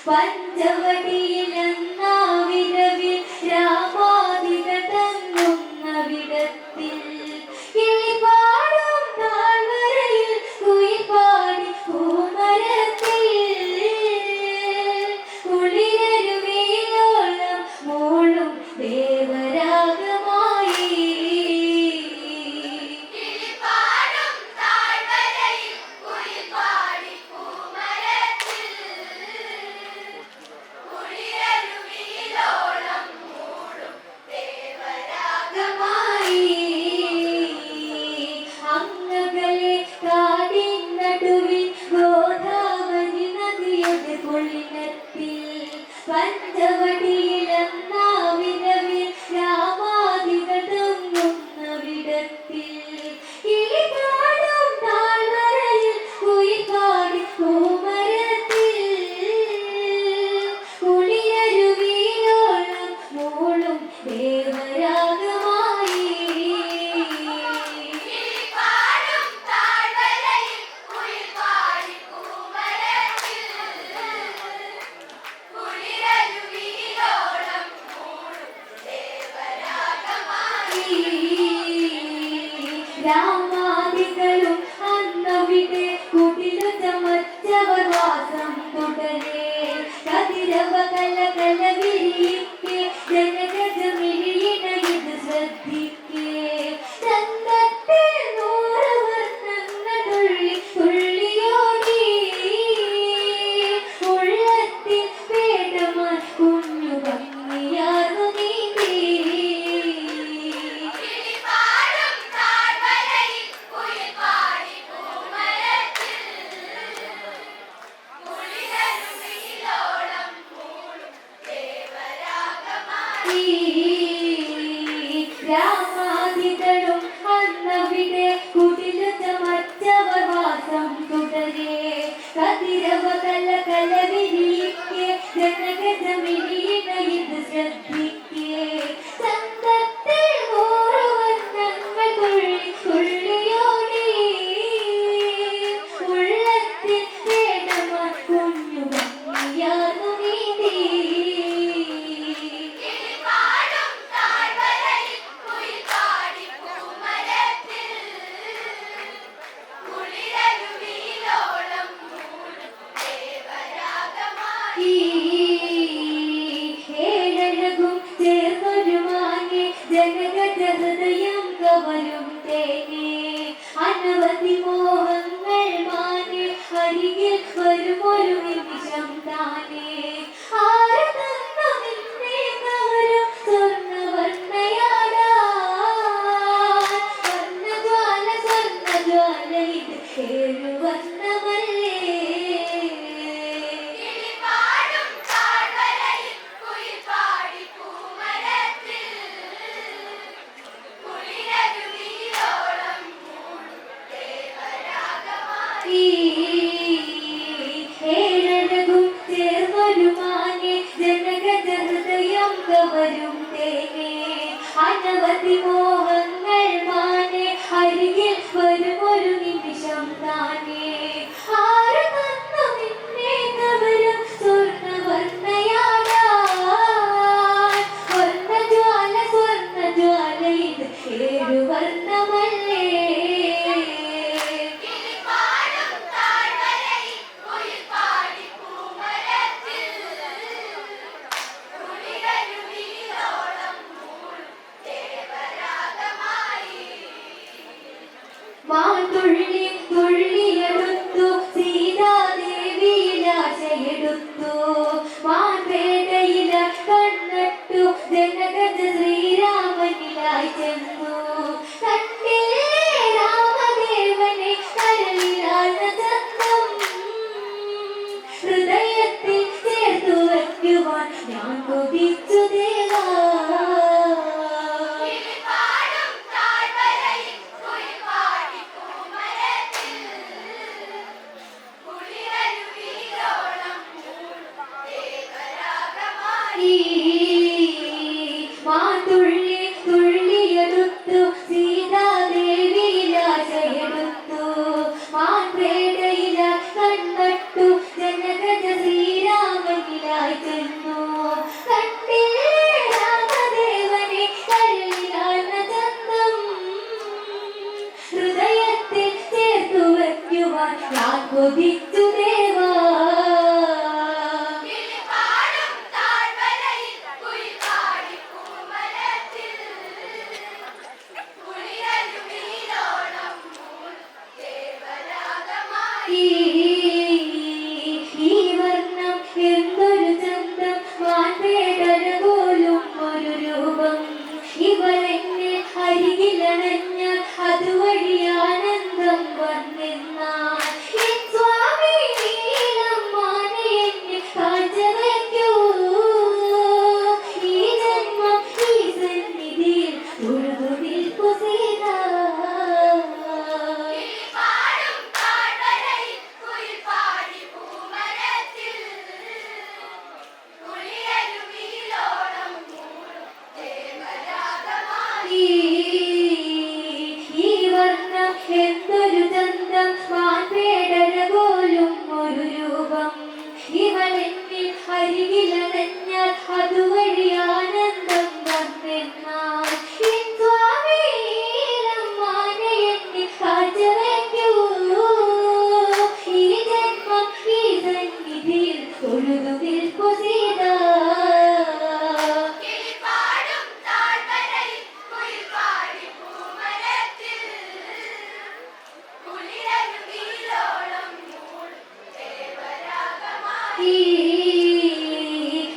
പഞ്ചവടിയിലെന്നാവിരവിൽ രാമാതിക തങ്ങുന്ന വിടത്തിൽ കിളിപാടും താഴ്വരയിൽ കുയിൽപാടി പൂമരത്തിൽ കുളിരരുവിയിലോളം മോളും ദേവരാഗമായി അങ്ങകലെ കാടിൻ നടുവിൽ ഗോദാവരി നദിയുടെ പൊള്ളിനത്തിൽ പഞ്ചവടിയിലെന്നാവിരവിൽ രാമാതിക തങ്ങുന്ന വിടത്തിൽ കിളിപാടും താഴ്വരയിൽ കുയിൽപാടി പൂമരത്തിൽ കുളിരരുവിയിലോളം മോളും ദേവരാഗമായി രാമാദികളും അന്നവിടെ കുടിലു ചമച്ചവർ വാസം തുടരെ കതിരവ കലകല വിരിയിക്കെ ജനഗജമിഴിയിണയത് ശ്രദ്ധിക്കേ ചന്തത്തെ 100 വർണ്ണങ്ങൾ തുള്ളി തുള്ളിയോടി ഉള്ളത്തിൽ വേദമാൻ കുഞ്ഞു ഭംഗിയാർന്നു നീന്തി രാമാതികളും അന്നവിടെ കുടിലു ചമച്ചവർ വാസം തുടരെ കതിരവ കലകല വിരിയിക്കെ ജനഗജമിഴിയിണയത് ശ്രദ്ധിക്കേ ചന്തത്തെ 100 വർണ്ണങ്ങൾ തുള്ളി തുള്ളിയോടി ഉള്ളത്തിൽ വേദമാൻ കുഞ്ഞു ഭംഗിയാർന്നു നീന്തി ഏഴഴകും ചേർന്നൊരു മാങ്ങെ ജനഗജ ഹൃദയം കവരും തേനെ അനവധി മോഹങ്ങൾ മാനെ അരികിൽ വരുമൊരു നിമിഷം താനേ ആര് തന്നു നിന്നെ കവരും സ്വർണ്ണവർണ്ണയാടാ സ്വർണ്ണജ്വാല ഇത് 7 വർണ്ണമല്ലേ ഏഴഴകും ചേർന്നൊരു മാനെ ജനഗജ ഹൃദയം കവരും തേനെ അനവധി മോഹങ്ങൾ മാനെ അരികിൽ വരുമൊരു നിമിഷം താനേ ആര് തന്നു നിന്നെ കവരും സ്വർണ്ണവർണ്ണയാടാ സ്വർണ്ണജ്വാല ഇത് 7 വർണ്ണമല്ലേ തുള്ളി തുള്ളിയെടുത്തു സീതാദേവിയിലാശയെടുത്തു മാൻപേടയില കണ്ണട്ടു ജനഗജ ശ്രീരാമനിലായി ചെന്നു കണ്ടില്ലേ രാമദേവനെ കരളിലാഴ്ന്ന ചന്തം ഹൃദയത്തിൽ ചേർത്തു വയ്ക്കുവാൻ ഞാൻ കൊതിച്ചു ദേവാ തുള്ളി തുള്ളിയെടുത്തു സീതാദേവിയിലാശയെടുത്തു മാൻപേടയില കണ്ണട്ടു ജനഗജ ശ്രീരാമനില നിന്നു. കണ്ടില്ലേ രാമദേവനെ കരളിലാർന്ന ചന്തം, ഹൃദയത്തിൽ ചേർത്തു വയ്ക്കുവാൻ ഞാൻ കൊതിച്ചു ദേവാ. ഈ വർണ്ണം എന്തൊരു ചന്തം, മാൻപേടര പോലും ഒരു രൂപം. ഇവരെന്നെ അരികിലണഞ്ഞ അതുവഴി ആനന്ദം വന്നെന്നാൽ എൻ സ്വാമി നീലം മാനെ എന്നെ കാഴ്ച വയ്ക്കൂ. ഈ ജന്മം ഈ സന്നിധിയിൽ തൊഴുതു നിൽപ്പു സീതാ. ഈ വർണ്ണം എന്തൊരു ചന്തം, മാൻപേടര പോലും ഒരു രൂപം. ഇവളെന്നിൽ അരികിലണഞ്ഞാൽ അതുവഴി ആനന്ദം വന്നെന്നാൽ എൻ സ്വാമി നീലം മാനെ എന്നെ കാഴ്ച വയ്ക്കൂ. ഈ ജന്മം ഈ സന്നിധിയിൽ തൊഴുതു നിൽപ്പു സീതാ.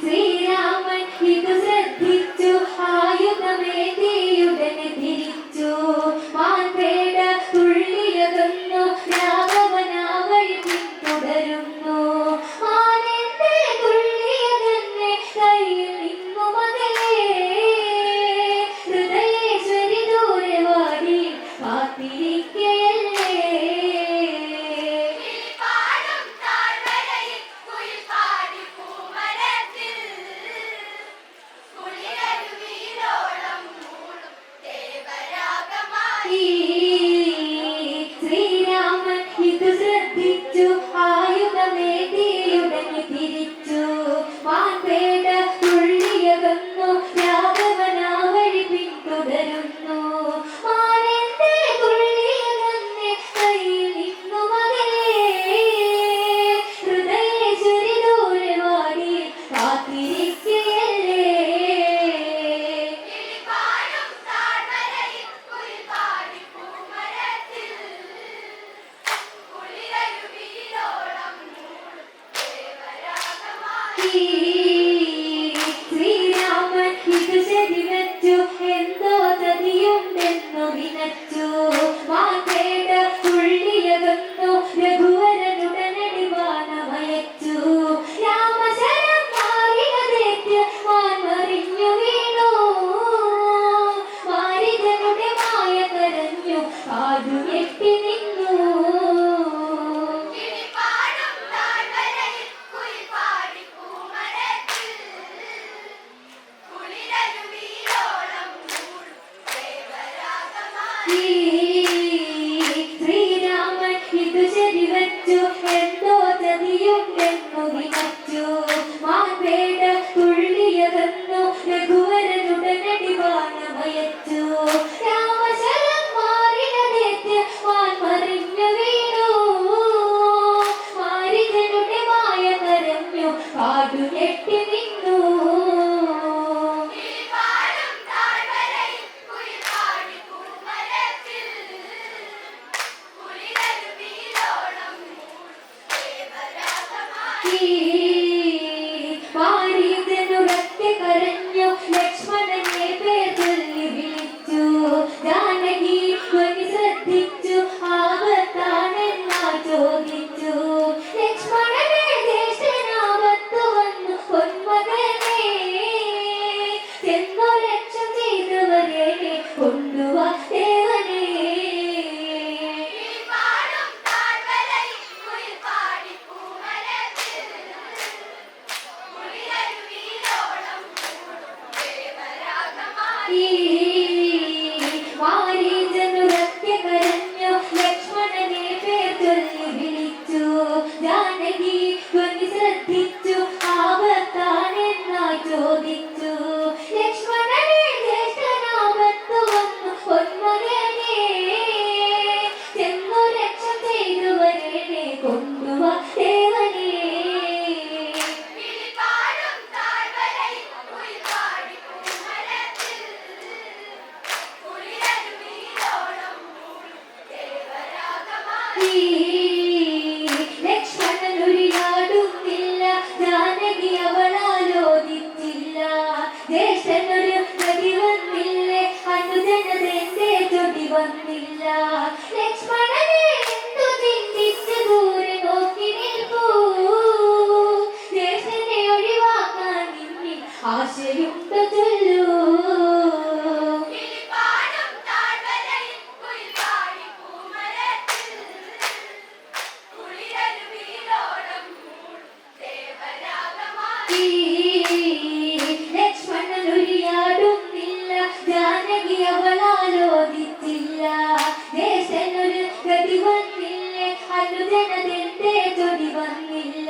ശ്രീരാമൻ ഇതു ശ്രദ്ധിച്ചു, ആയുധമേന്തിയുടനെ തിരിച്ചു. മാൻപേട തുള്ളിയകന്നു, രാഘവൻ ആ വഴി പിന്തുടരുന്നു. മാനെന്തേ തുള്ളിയകന്നെ കയ്യിൽ നിന്നു മകളെ, ഹൃദയേശ്വരി ദൂരെ വാടി കാത്തിരിക്കയല്ലേ. ശ്രീരാമൻ ഇതു ശ്രദ്ധിച്ചു, ആയുധമേന്തിയുടനെ തിരിച്ചു. മാൻപേട തുള്ളിയകന്നു, രാഘവൻ ആ വഴി പിന്തുടരുന്നു. മാനെന്തേ തുള്ളിയകന്നെ കയ്യിൽ നിന്നു മകളെ, ഹൃദയേശ്വരി ദൂരെ വാടി കാത്തിരിക്കയല്ലേ. ശ്രീരാമൻ ഇതു ശരിവച്ചു, എന്തോ ചതിയുണ്ടെന്നു വിനച്ചു. മാൻപേട തുള്ളിയകന്നു, രഘുവരനുടനടി വാനമയച്ചു. രാമശരം മാറിയതേറ്റ് മാൻ മറിഞ്ഞു വീണു. മാരികനുടെ മായ കരഞ്ഞു, കാതു ഞെട്ടി നിന്നു. ശ്രീരാമൻ ഇതു ശരിവച്ചു, എന്തോ ചതിയുണ്ടെന്നു വിനച്ചു. മാൻപേട തുള്ളിയകന്നു, രഘുവരനുടനടി വാനമയച്ചു. രാമശരം മാറിയതേറ്റ് മാൻ മറിഞ്ഞു വീണു. മാരികനുടെ മായ കരഞ്ഞു, കാതു ഞെട്ടി നിന്നു. വാരിജനുറക്കെ കരഞ്ഞു, ലക്ഷ്മണനെ പേർ ചൊല്ലി വിളിച്ചു. ജാനകി ധ്വനി ശ്രദ്ധിച്ചു, ആപത്താണെന്നാ ചോദിച്ചു. ലക്ഷ്മണനെ ജ്യേഷ്ഠനാപത്തു വന്നു ആശയുണ്ട് ചൊല്ലൂ. ലക്ഷ്മണനൊരിയാടുന്നില്ല, ജാനകി അവളാലോചിച്ചില്ല. ദേശനൊരു ഗതി വന്നില്ലേ, അനുജനതെന്റെ ചൊടി വന്നില്ല.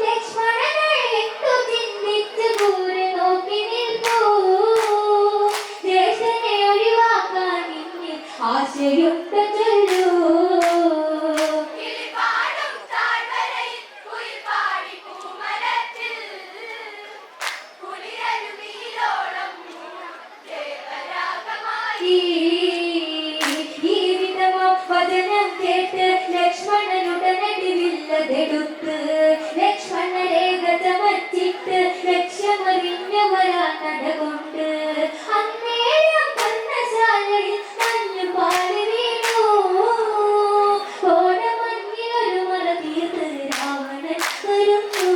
ലക്ഷ്മണനെ എന്തു ചിന്തിച്ചു ദൂരെ നോക്കി നിൽക്കൂ. ദേശനെ ഒഴിവാക്കാൻ ഇനി ആശയുണ്ട് ചൊല്ലൂ. വചനം കേട്ട് ലക്ഷ്മണനുടനടി വില്ലതെടുത്ത് ലക്ഷ്മണരേഖ ചമച്ചിട്ട് ലക്ഷ്യമറിഞ്ഞവരാ നടകൊണ്ട് അന്നേരം പർണശാലയിൽ മഞ്ഞു പാല് വീണു. കോടമഞ്ഞിനൊരു മറ തീർത്ത് രാവണൻ വരുന്നു.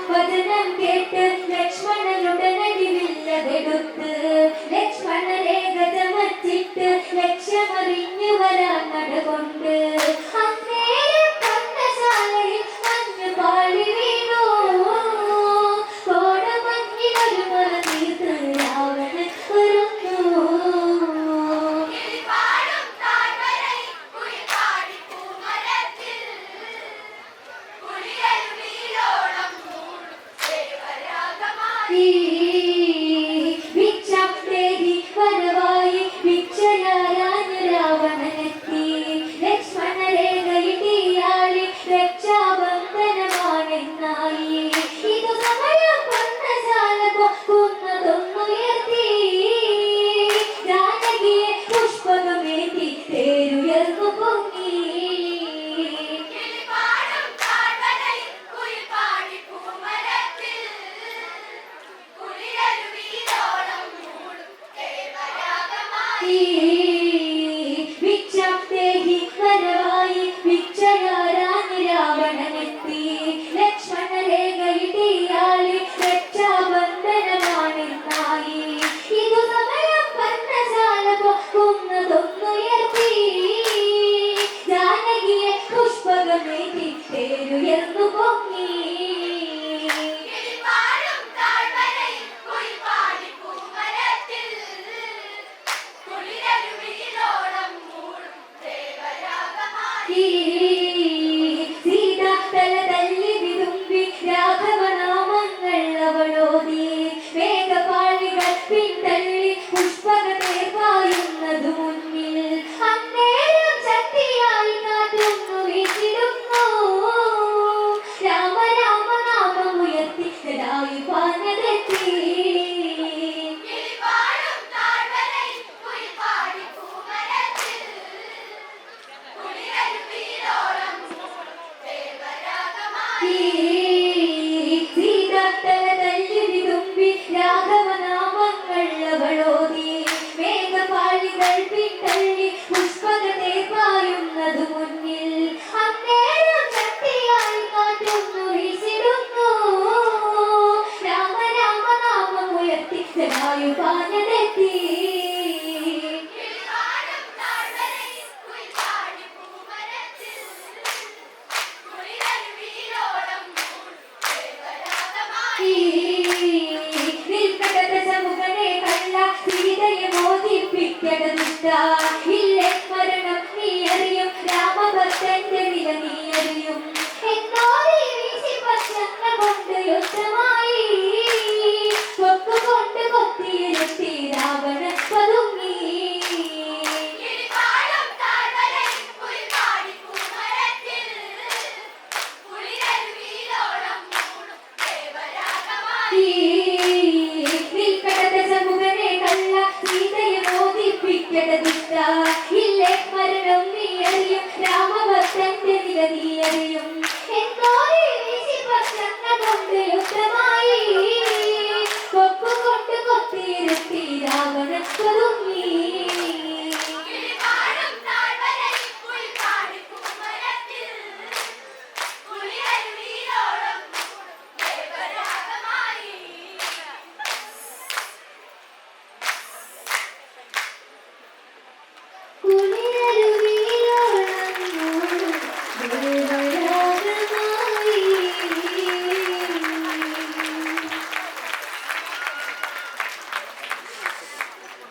വചനം കേട്ട് ലക്ഷ്മണനുടനടി വില്ലതെടുത്ത് ലക്ഷ്മണരേഖ ചമച്ചിട്ട് ലക്ഷ്യമറിഞ്ഞു വരാൻ നടകൊണ്ട് അന്നേരം പർണശാലയിൽ മഞ്ഞു പാളി വീണു. കോടമഞ്ഞിനൊരു മറ തീർത്ത് രാവണൻ വരുന്നു. വരവായി ഭിക്ഷയാരാഞ്ഞ് രാവണനെത്തി. ലക്ഷ്മണരേഖയിടിയാളി രക്ഷാബന്ധനമാണെന്നായി. ഇതു സമയം പർണശാല കുന്നതൊന്നുയർത്തി. ജാനകിയെ പുഷ്പകമേറ്റി തേരുയർന്നു പൊങ്ങി. വരവായി ഭിക്ഷയാരാഞ്ഞ് രാവണനെത്തി. ലക്ഷ്മണരേഖയിടിയാളി രക്ഷാബന്ധനമാണെന്നായി. ഇതു സമയം പർണശാല കുന്നതൊന്നുയർത്തി. ജാനകിയെ പുഷ്പകമേറ്റി തേരുയർന്നു പൊങ്ങി. സീത തല തല്ലി വിതുമ്പി രാഘവനാമങ്ങൾ അവളോതി. മേഘപാളികൾ പിന്തള്ളി പുഷ്പകത്തെ പായുന്നതു മുന്നിൽ. അന്നേരം ശക്തിയായി കാറ്റുന്നു വീശിടുന്നു. രാമ രാമ നാമമുയർത്തി ജടായു പാഞ്ഞതെത്തി. സീത തല തല്ലി വിതുമ്പി രാഘവനാമങ്ങൾ അവളോതി. മേഘപാളികൾ പിന്തള്ളി പുഷ്പകത്തെ പായുന്നതു മുന്നിൽ. അന്നേരം ശക്തിയായി കാറ്റുന്നു വീശിടുന്നു. രാമ രാമ നാമമുയർത്തി ജടായു പാഞ്ഞതെത്തി. സീതയെ മോദിപ്പിക്കടുത്ത ഇല്ലേ മരണം നീ അറിയും. രാമഭക്തന്റെ വില നീ അറിയും. എന്നോട് വീശി പച്ചങ്ങ കൊണ്ട് യുദ്ധമായി. കൊക്കുകൊണ്ട് കൊത്തിയിരുത്തി രാവണൻ പതുങ്ങി. സീതയെ മോദിപ്പിക്കടുത്ത ഇല്ലേ മരണം നീ അറിയും. രാമഭക്തന്റെ നില നീ അറിയും. എന്നോട് വീശി പച്ചങ്ങ കൊണ്ട് യുദ്ധമായി. കൊക്കുകൊണ്ട് കൊത്തിയിരുത്തി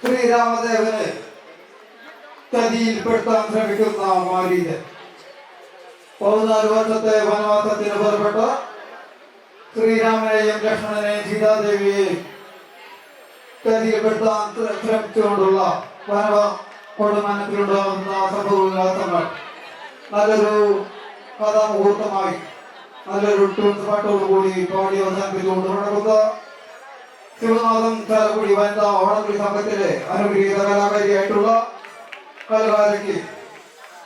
ശ്രീരാമദേവന് ചതിയിൽപ്പെടുത്താൻ ശ്രമിക്കുന്ന മാരീചൻ 14 വർഷത്തെ വനവാസത്തിന് പുറപ്പെട്ട ശ്രീരാമനെയും ലക്ഷ്മണനെയും സീതാദേവിയെയും ചതിയിൽപ്പെടുത്താൻ ശ്രമിച്ചുകൊണ്ടുള്ള വനവനത്തിലുണ്ടാകുന്ന സംഭവവികാസങ്ങൾ നല്ലൊരു കഥാമുഹൂർത്തമായി നല്ലൊരു ട്യൂൺസ് പാട്ടോടുകൂടി പാടി അവസാനിപ്പിച്ചുകൊണ്ട് നടക്കുന്ന ശിവനാഥം ചാലക്കുടി വനിതാ ഓണക്കുടി സംഘത്തിലെ അനുഗ്രഹീത കലാകാരിയായിട്ടുള്ള കലാകാരിക്ക്